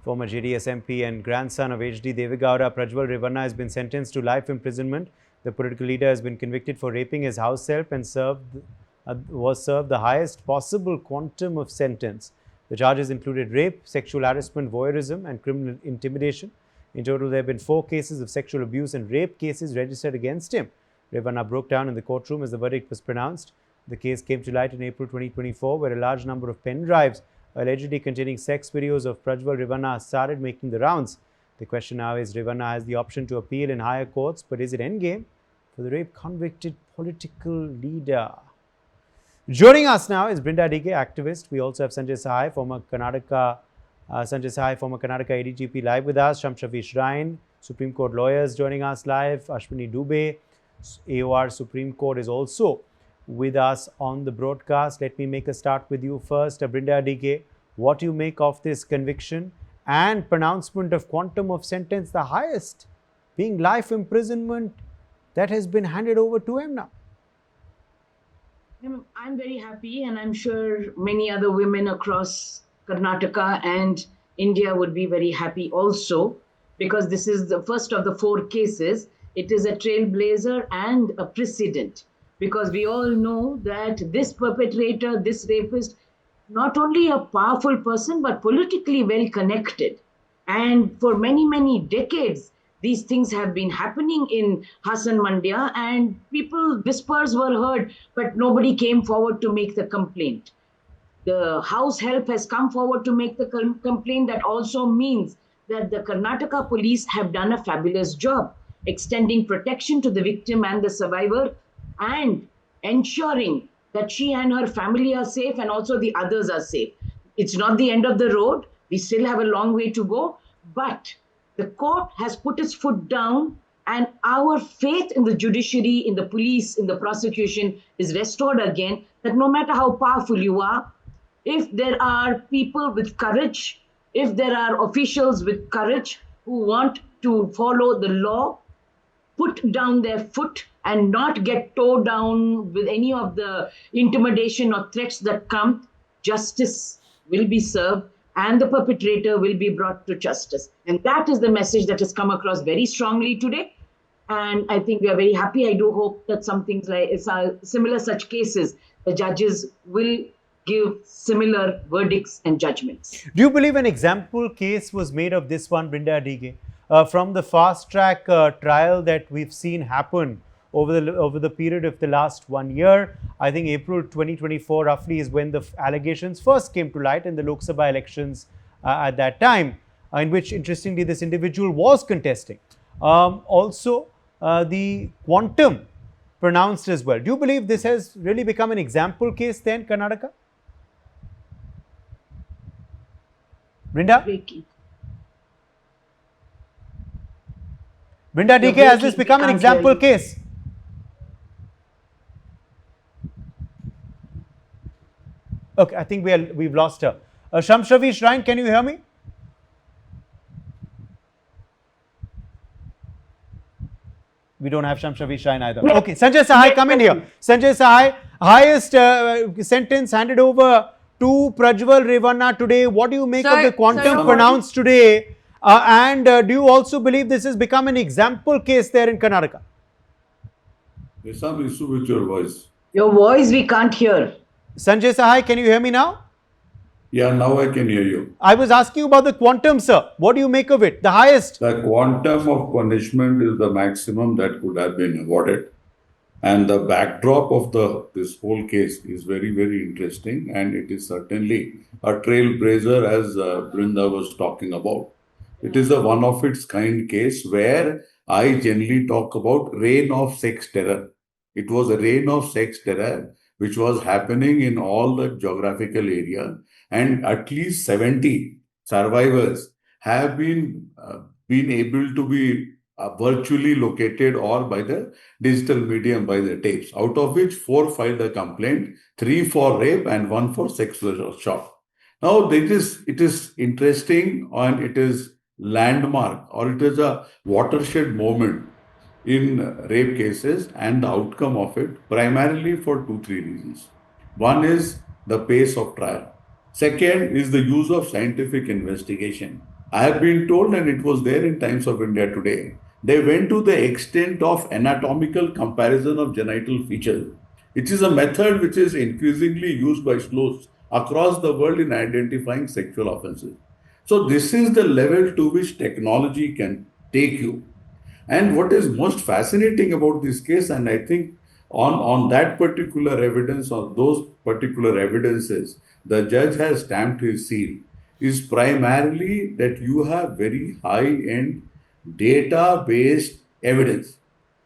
Former JDS MP and grandson of HD Deve, Gowda, Prajwal Revanna has been sentenced to life imprisonment. The political leader has been convicted for raping his house help and was served the highest possible quantum of sentence. The charges included rape, sexual harassment, voyeurism and criminal intimidation. In total, there have been 4 cases of sexual abuse and rape cases registered against him. Revanna broke down in the courtroom as the verdict was pronounced. The case came to light in April 2024, where a large number of pen drives allegedly containing sex videos of Prajwal Revanna started making the rounds. The question now is, Revanna has the option to appeal in higher courts, but is it endgame for the rape-convicted political leader? Joining us now is Brinda Deke, activist. We also have Sanjay Sahai, former Karnataka ADGP, live with us. Shamshavi Shrine, Supreme Court lawyers joining us live. Ashwini Dubey, AOR Supreme Court, is also with us on the broadcast. Let me make a start with you first. Brinda Deke, what do you make of this conviction and pronouncement of quantum of sentence, the highest being life imprisonment, that has been handed over to him now? I'm very happy, and I'm sure many other women across Karnataka and India would be very happy also, because this is the first of the 4 cases. It is a trailblazer and a precedent, because we all know that this perpetrator, this rapist, not only a powerful person, but politically well connected. And for many, many decades, these things have been happening in Hassan Mandya, and whispers were heard, but nobody came forward to make the complaint. The house help has come forward to make the complaint. That also means that the Karnataka police have done a fabulous job extending protection to the victim and the survivor, and ensuring that she and her family are safe and also the others are safe. It's not the end of the road. We still have a long way to go, but the court has put its foot down, and our faith in the judiciary, in the police, in the prosecution is restored again, that no matter how powerful you are, if there are people with courage, if there are officials with courage who want to follow the law, put down their foot and not get towed down with any of the intimidation or threats that come, justice will be served and the perpetrator will be brought to justice. And that is the message that has come across very strongly today. And I think we are very happy. I do hope that some things like similar such cases, the judges will give similar verdicts and judgments. Do you believe an example case was made of this one, Brinda Deke, from the fast track trial that we've seen happen over the period of the last 1 year? I think April 2024 roughly is when the allegations first came to light in the Lok Sabha elections at that time, in which interestingly this individual was contesting. Also the quantum pronounced as well. Do you believe this has really become an example case then, Karnataka? Brinda? Brinda Deke, has this become an example case? Okay, I think we've lost her. Shamshavi Shrine, can you hear me? We don't have Shamshavi Shrine either. Okay, Sanjay Sahai, come in here. Sanjay Sahai, highest sentence handed over to Prajwal Revanna today. What do you make of the quantum pronounced today? And do you also believe this has become an example case there in Karnataka? There's some issue with your voice. Your voice we can't hear. Sanjay Sahai, can you hear me now? Yeah, now I can hear you. I was asking you about the quantum, sir. What do you make of it? The highest? The quantum of punishment is the maximum that could have been awarded. And the backdrop of this whole case is very, very interesting. And it is certainly a trailblazer, as Brinda was talking about. It is a one of its kind case where I generally talk about reign of sex terror. It was a reign of sex terror which was happening in all the geographical area, and at least 70 survivors have been able to be virtually located or by the digital medium, by the tapes, out of which 4 filed a complaint, 3 for rape and 1 for sexual assault. Now, it is interesting, and it is landmark, or it is a watershed moment in rape cases, and the outcome of it primarily for 2-3 reasons. One is the pace of trial. Second is the use of scientific investigation. I have been told, and it was there in Times of India today, they went to the extent of anatomical comparison of genital features, which is a method which is increasingly used by sleuths across the world in identifying sexual offenses. So, this is the level to which technology can take you. And what is most fascinating about this case, and I think on that particular evidence, on those particular evidences, the judge has stamped his seal, is primarily that you have very high-end data-based evidence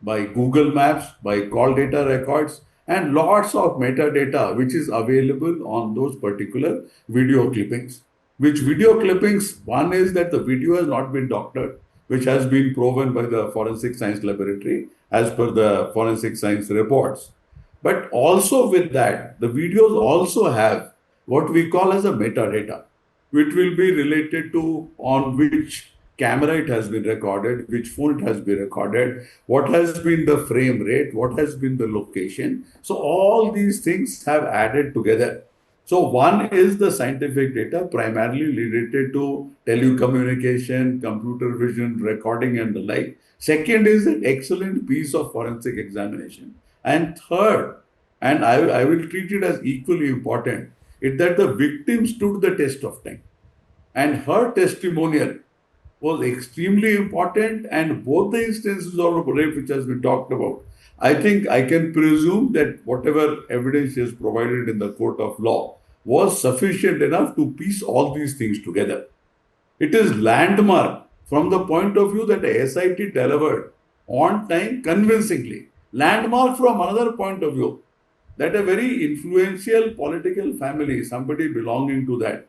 by Google Maps, by call data records, and lots of metadata which is available on those particular video clippings. Which video clippings, one is that the video has not been doctored, which has been proven by the forensic science laboratory as per the forensic science reports. But also with that, the videos also have what we call as a metadata, which will be related to on which camera it has been recorded, which phone it has been recorded, what has been the frame rate, what has been the location. So all these things have added together. So one is the scientific data primarily related to telecommunication, computer vision, recording and the like. Second is an excellent piece of forensic examination. And third, and I will treat it as equally important, is that the victim stood the test of time. And her testimonial was extremely important, and both the instances of rape which has been talked about, I think I can presume that whatever evidence is provided in the court of law was sufficient enough to piece all these things together. It is landmark from the point of view that the SIT delivered on time convincingly. Landmark from another point of view that a very influential political family, somebody belonging to that,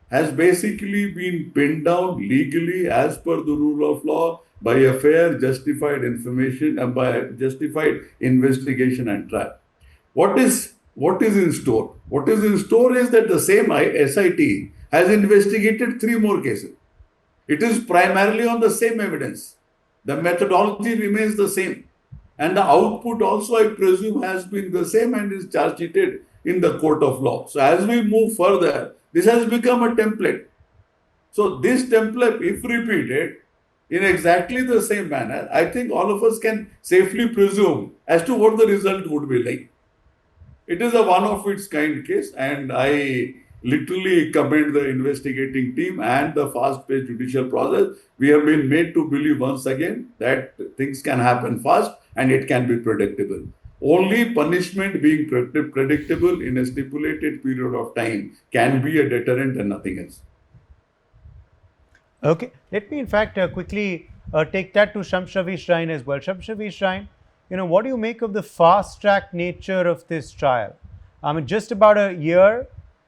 has basically been pinned down legally as per the rule of law by a fair, justified information and by a justified investigation and trial. What is in store? What is in store is that the same SIT has investigated three more cases. It is primarily on the same evidence. The methodology remains the same. And the output also, I presume, has been the same and is charge sheeted in the court of law. So as we move further, this has become a template. So this template, if repeated in exactly the same manner, I think all of us can safely presume as to what the result would be like. It is a one of its kind case, and I literally commend the investigating team and the fast-paced judicial process. We have been made to believe once again that things can happen fast and it can be predictable. Only punishment being predictable in a stipulated period of time can be a deterrent and nothing else. Okay, let me in fact quickly take that to Shamshavi Shrine as well. Shamshavi Shrine, what do you make of the fast track nature of this trial? I mean, just about a year,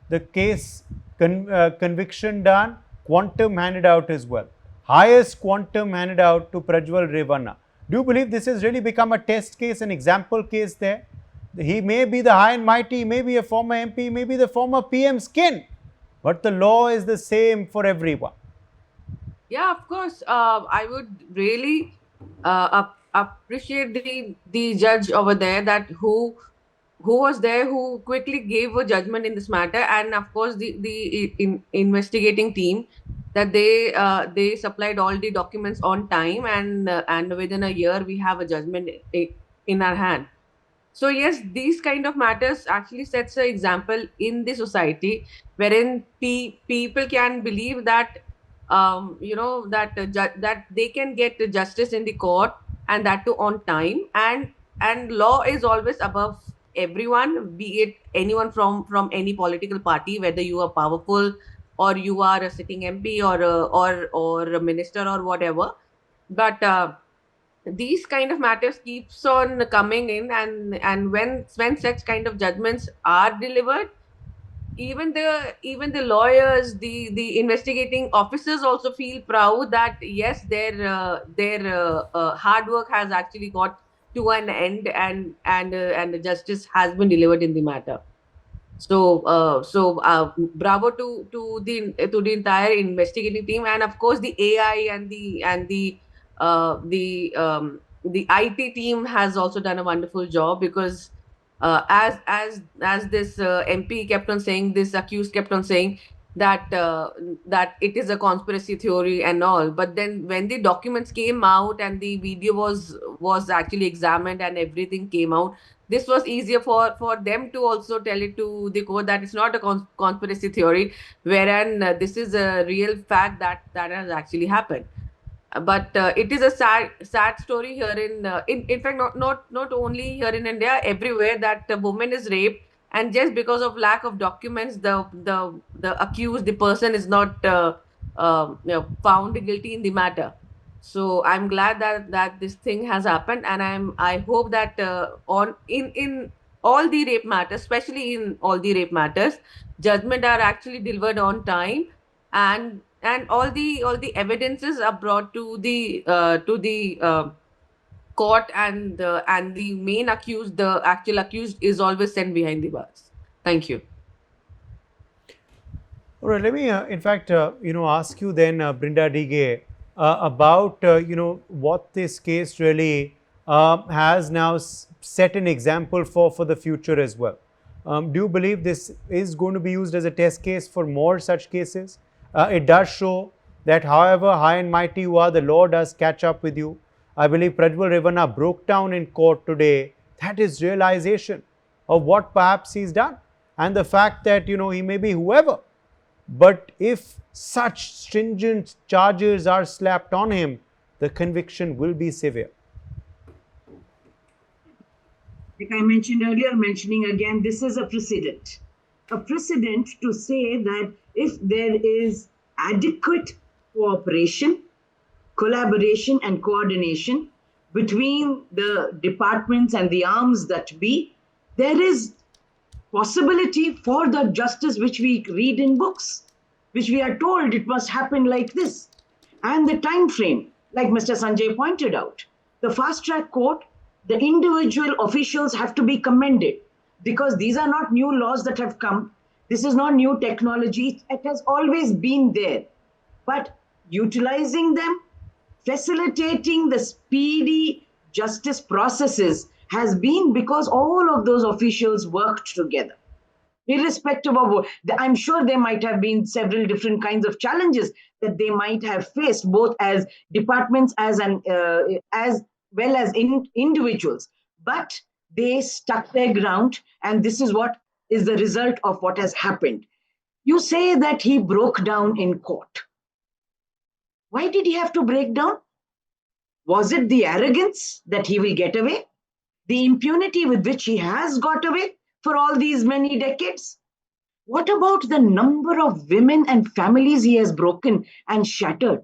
the case conviction done, quantum handed out as well. Highest quantum handed out to Prajwal Revanna. Do you believe this has really become a test case, an example case there? He may be the high and mighty, may be a former MP, may be the former PM's kin, but the law is the same for everyone. Yeah, of course. I would really appreciate the judge over there that who was there, who quickly gave a judgment in this matter, and of course the investigating team that they supplied all the documents on time, and within a year we have a judgment in our hand. So yes, these kind of matters actually sets an example in the society wherein people can believe that that they can get justice in the court, and that too on time, and law is always above everyone, be it anyone from any political party, whether you are powerful or you are a sitting MP or a minister or whatever. But these kind of matters keeps on coming in, and when such kind of judgments are delivered, even the lawyers, the investigating officers also feel proud that yes, their hard work has actually got to an end, and the justice has been delivered in the matter. So bravo to the entire investigating team, and of course the AI and the IT team has also done a wonderful job, because as this MP kept on saying, this accused kept on saying, that it is a conspiracy theory and all. But then when the documents came out and the video was actually examined and everything came out, this was easier for them to also tell it to the court that it's not a conspiracy theory, wherein this is a real fact that has actually happened. But it is a sad story here in fact, not only here in India, everywhere, that a woman is raped, and just because of lack of documents, the accused, the person is not found guilty in the matter. So I'm glad that this thing has happened, and I hope that on in all the rape matters, especially in all the rape matters, judgment are actually delivered on time, and all the evidences are brought to the court, and the main accused, the actual accused, is always sent behind the bars. Thank you. All right, let me, in fact, ask you then, Brinda Dige, about, what this case really has now set an example for the future as well. Do you believe this is going to be used as a test case for more such cases? It does show that however high and mighty you are, the law does catch up with you. I believe Prajwal Revanna broke down in court today that is realization of what perhaps he's done, and the fact that, he may be whoever, but if such stringent charges are slapped on him, the conviction will be severe. Like I mentioned earlier, mentioning again, this is a precedent. A precedent to say that if there is adequate cooperation, collaboration, and coordination between the departments and the arms that be, there is possibility for the justice which we read in books, which we are told it must happen like this. And the time frame, like Mr. Sanjay pointed out, the fast track court, the individual officials have to be commended, because these are not new laws that have come. This is not new technology. It has always been there. But utilizing them, facilitating the speedy justice processes has been because all of those officials worked together. Irrespective of what, I'm sure there might have been several different kinds of challenges that they might have faced, both as departments as well as individuals. But they stuck their ground, and this is what is the result of what has happened. You say that he broke down in court. Why did he have to break down? Was it the arrogance that he will get away? The impunity with which he has got away for all these many decades? What about the number of women and families he has broken and shattered?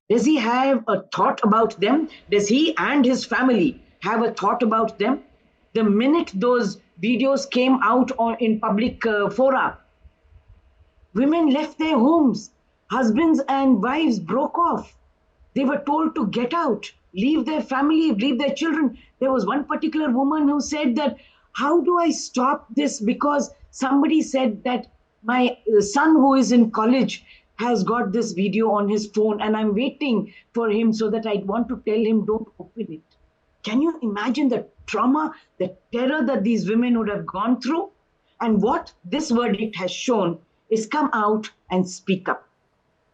Does he have a thought about them? Does he and his family have a thought about them? The minute those videos came out in public fora, women left their homes. Husbands and wives broke off. They were told to get out, leave their family, leave their children. There was one particular woman who said that, how do I stop this? Because somebody said that my son who is in college has got this video on his phone, and I'm waiting for him so that I want to tell him, don't open it. Can you imagine the trauma, the terror that these women would have gone through? And what this verdict has shown is come out and speak up.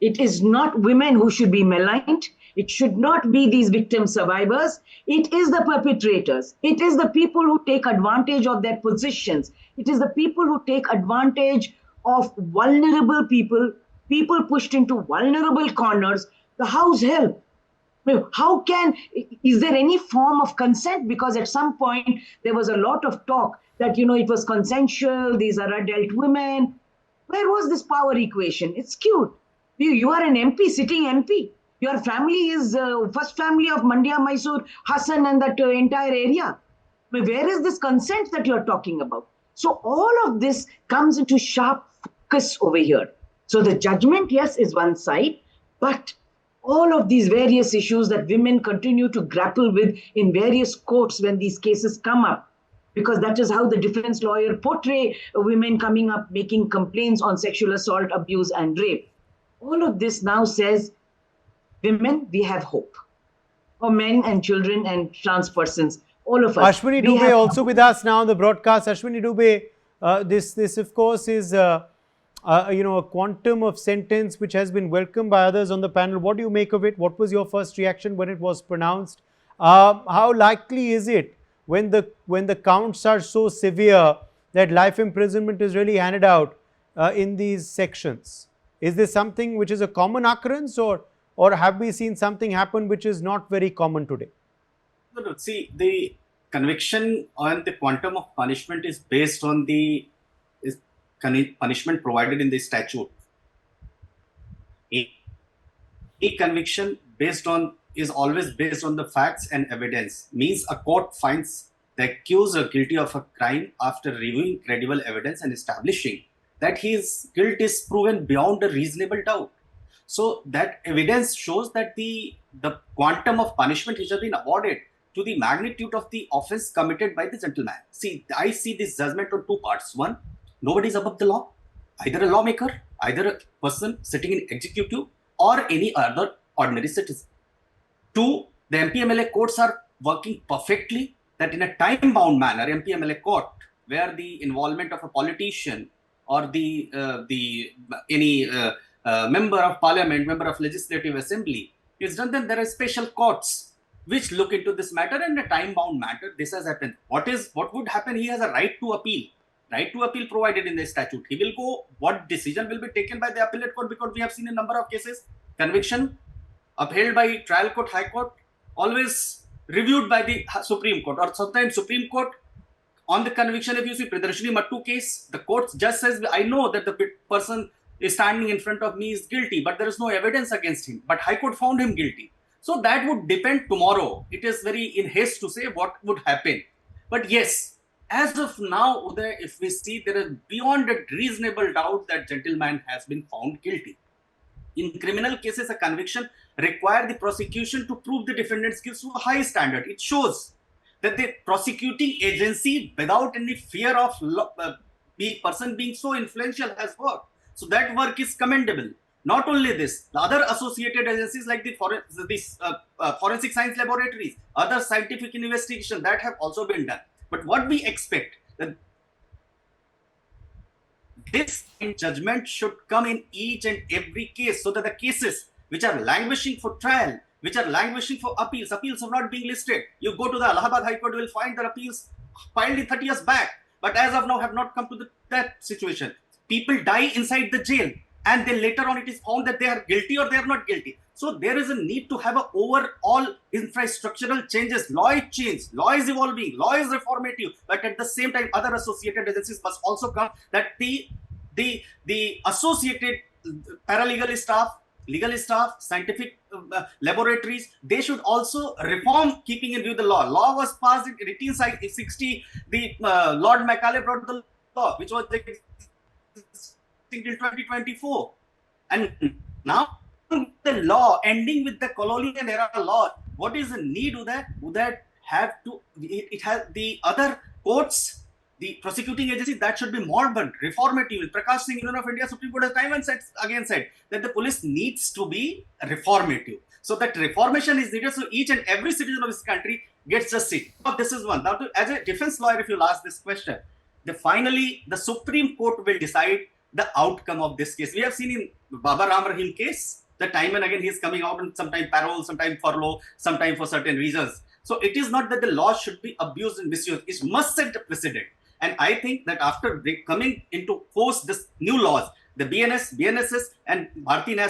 It is not women who should be maligned. It should not be these victim survivors. It is the perpetrators. It is the people who take advantage of their positions. It is the people who take advantage of vulnerable people, people pushed into vulnerable corners. The house help. How can, is there any form of consent? Because at some point there was a lot of talk that, it was consensual, these are adult women. Where was this power equation? It's skewed. You are an MP, sitting MP. Your family is first family of Mandya, Mysore, Hassan, and that entire area. Where is this consent that you're talking about? So all of this comes into sharp focus over here. So the judgment, yes, is one side, but all of these various issues that women continue to grapple with in various courts when these cases come up, because that is how the defense lawyer portray women coming up making complaints on sexual assault, abuse, and rape. All of this now says, women, we have hope. For men and children and trans persons, all of us. Ashwini Dubey also with us now on the broadcast. Ashwini Dubey, this of course is a quantum of sentence which has been welcomed by others on the panel. What do you make of it? What was your first reaction when it was pronounced? How likely is it when the counts are so severe that life imprisonment is really handed out in these sections? Is this something which is a common occurrence, or have we seen something happen which is not very common today? No, see, the conviction on the quantum of punishment is based on the punishment provided in the statute. A conviction is always based on the facts and evidence. Means a court finds the accuser guilty of a crime after reviewing credible evidence and establishing that his guilt is proven beyond a reasonable doubt. So that evidence shows that the quantum of punishment which has been awarded to the magnitude of the offense committed by the gentleman. See, I see this judgment on two parts. One, nobody is above the law, either a lawmaker, either a person sitting in executive, or any other ordinary citizen. Two, the MPMLA courts are working perfectly, that in a time-bound manner, MPMLA court, where the involvement of a politician or any member of parliament, member of legislative assembly is done, then there are special courts which look into this matter, and in a time-bound matter, this has happened. What would happen? He has a right to appeal. Right to appeal provided in the statute. He will go, what decision will be taken by the appellate court, because we have seen a number of cases, conviction upheld by trial court, high court, always reviewed by the Supreme Court, or sometimes Supreme Court on the conviction. If you see Priyadarshini Mattu case, the court just says, I know that the person is standing in front of me is guilty, but there is no evidence against him. But High Court found him guilty. So that would depend tomorrow. It is very in haste to say what would happen. But yes, as of now, Uday, if we see, there is beyond a reasonable doubt that gentleman has been found guilty. In criminal cases, a conviction requires the prosecution to prove the defendant's guilt to a high standard. It shows that the prosecuting agency, without any fear of the person being so influential, has worked. So that work is commendable. Not only this, the other associated agencies like the forensic science laboratories, other scientific investigation that have also been done. But what we expect, that this judgment should come in each and every case, so that the cases which are languishing for trial, which are languishing for appeals are not being listed. You go to the Allahabad High Court, you will find the appeals filed in 30 years back, but as of now have not come to that situation. People die inside the jail, and then later on it is found that they are guilty or they are not guilty. So there is a need to have an overall infrastructural changes. Law is changed, law is evolving, law is reformative, but at the same time, other associated agencies must also come, that the associated paralegal staff, legal staff, scientific laboratories, they should also reform, keeping in view the law. Law was passed in 1860. The Lord Macaulay brought the law, which was till 2024, and now the law ending with the colonial era law. What is the need of that? Would that have to? It has the other courts, the prosecuting agency, that should be modern, reformative. Prakash Singh, Union of India Supreme Court has time and said that the police needs to be reformative. So that reformation is needed. So each and every citizen of this country gets justice. This is one. Now, as a defense lawyer, if you'll ask this question, finally the Supreme Court will decide the outcome of this case. We have seen in Baba Ram Rahim case, the time and again he is coming out on sometime parole, sometime furlough, sometime for certain reasons. So it is not that the law should be abused and misused. It must set a precedent. And I think that after coming into force this new laws, the BNSS and Bharatiya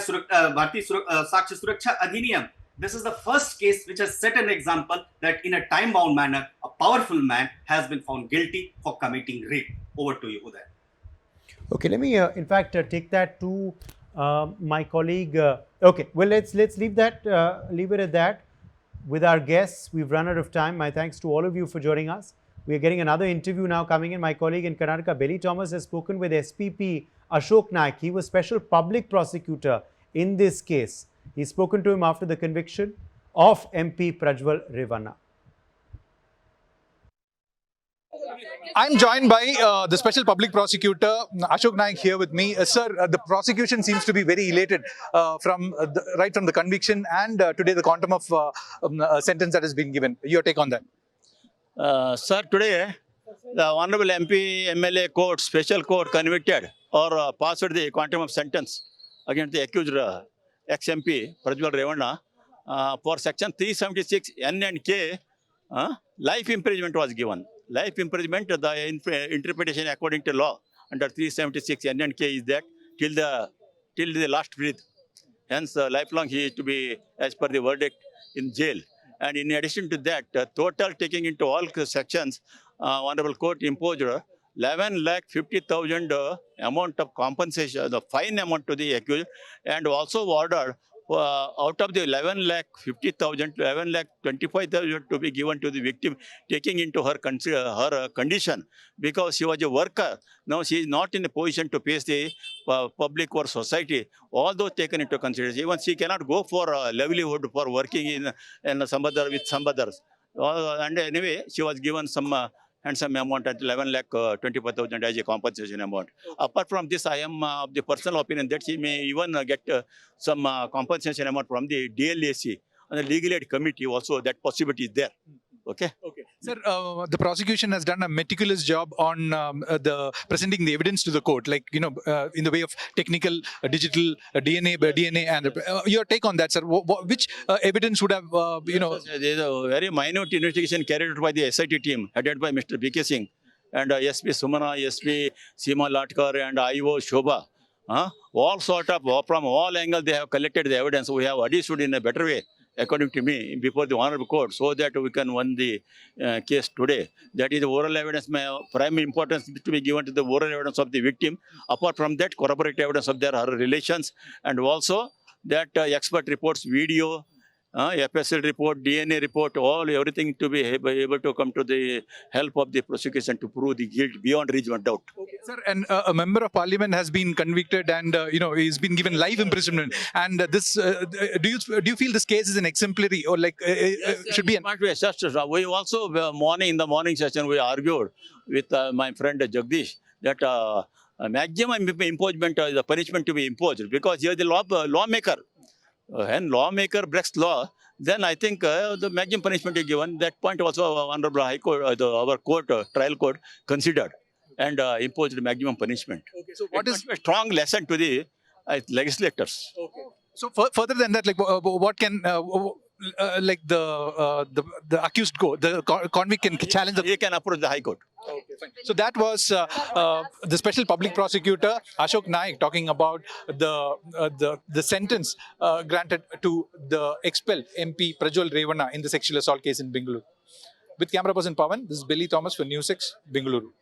Sakshi Suraksha Adhiniyam, this is the first case which has set an example that in a time-bound manner, a powerful man has been found guilty for committing rape. Over to you, Uday. Okay, let me in fact take that to my colleague. Okay, well let's leave it at that. With our guests, we've run out of time. My thanks to all of you for joining us. We are getting another interview now coming in. My colleague in Karnataka, Belly Thomas, has spoken with SPP Ashok Naik. He was special public prosecutor in this case. He's spoken to him after the conviction of MP Prajwal Revanna. I'm joined by the Special Public Prosecutor Ashok Naik here with me. Sir, the prosecution seems to be very elated right from the conviction and today the quantum of sentence that has been given. Your take on that? Sir, today the Honorable MP MLA Court, Special Court convicted or passed the quantum of sentence against the accused ex-MP Prajwal Revanna for section 376 N and K. Life imprisonment was given. Life imprisonment, the interpretation according to law under 376 N and K is that till the last breath. Hence, lifelong he is to be, as per the verdict, in jail. And in addition to that, total taking into all sections, Honorable Court imposed 11,50,000 amount of compensation, the fine amount to the accused, and also ordered out of the 11,50,000 to 11,25,000 to be given to the victim, taking into her condition, because she was a worker. Now she is not in a position to face the public or society. All those taken into consideration. Even she cannot go for a livelihood for working in some other with some others. And anyway, she was given some handsome amount at 11,25,000 as a compensation amount. Apart from this, I am of the personal opinion that she may even get some compensation amount from the DLAC and the legal aid committee also. That possibility is there. Okay. Okay, sir. The prosecution has done a meticulous job on presenting the evidence to the court, like in the way of technical, digital, DNA, and your take on that, sir. Which evidence would have There is a very minute investigation carried out by the SIT team headed by Mr. B.K. Singh and SP Sumana, SP Seema Latkar, and IO Shobha. All sort of from all angles they have collected the evidence. We have adduced in a better way, according to me, before the Honorable Court, so that we can win the case today. That is the oral evidence, prime importance to be given to the oral evidence of the victim. Apart from that, corroborative evidence of her relations, and also that expert reports, video, FSL report, DNA report, everything to be able to come to the help of the prosecution to prove the guilt beyond reasonable doubt. Okay, sir, and a member of parliament has been convicted, and he's been given life imprisonment. And this, do you feel this case is an exemplary, or like should be? Might be assessed. We also in the morning session we argued with my friend Jagdish that maximum imposement the punishment to be imposed, because he is the lawmaker. When lawmaker breaks law, then I think the maximum punishment is given. That point also Honorable High Court, our court, trial court, considered and imposed maximum punishment. Okay, so what is a strong lesson to the legislators? Okay. So further than that, like what can the accused go? The convict can challenge the. He can approach the High Court. Okay, fine. So that was the special public prosecutor Ashok Naik talking about the sentence granted to the expelled MP Prajwal Revanna in the sexual assault case in Bengaluru. With camera person Pawan, this is Billy Thomas for Newsx, Bengaluru.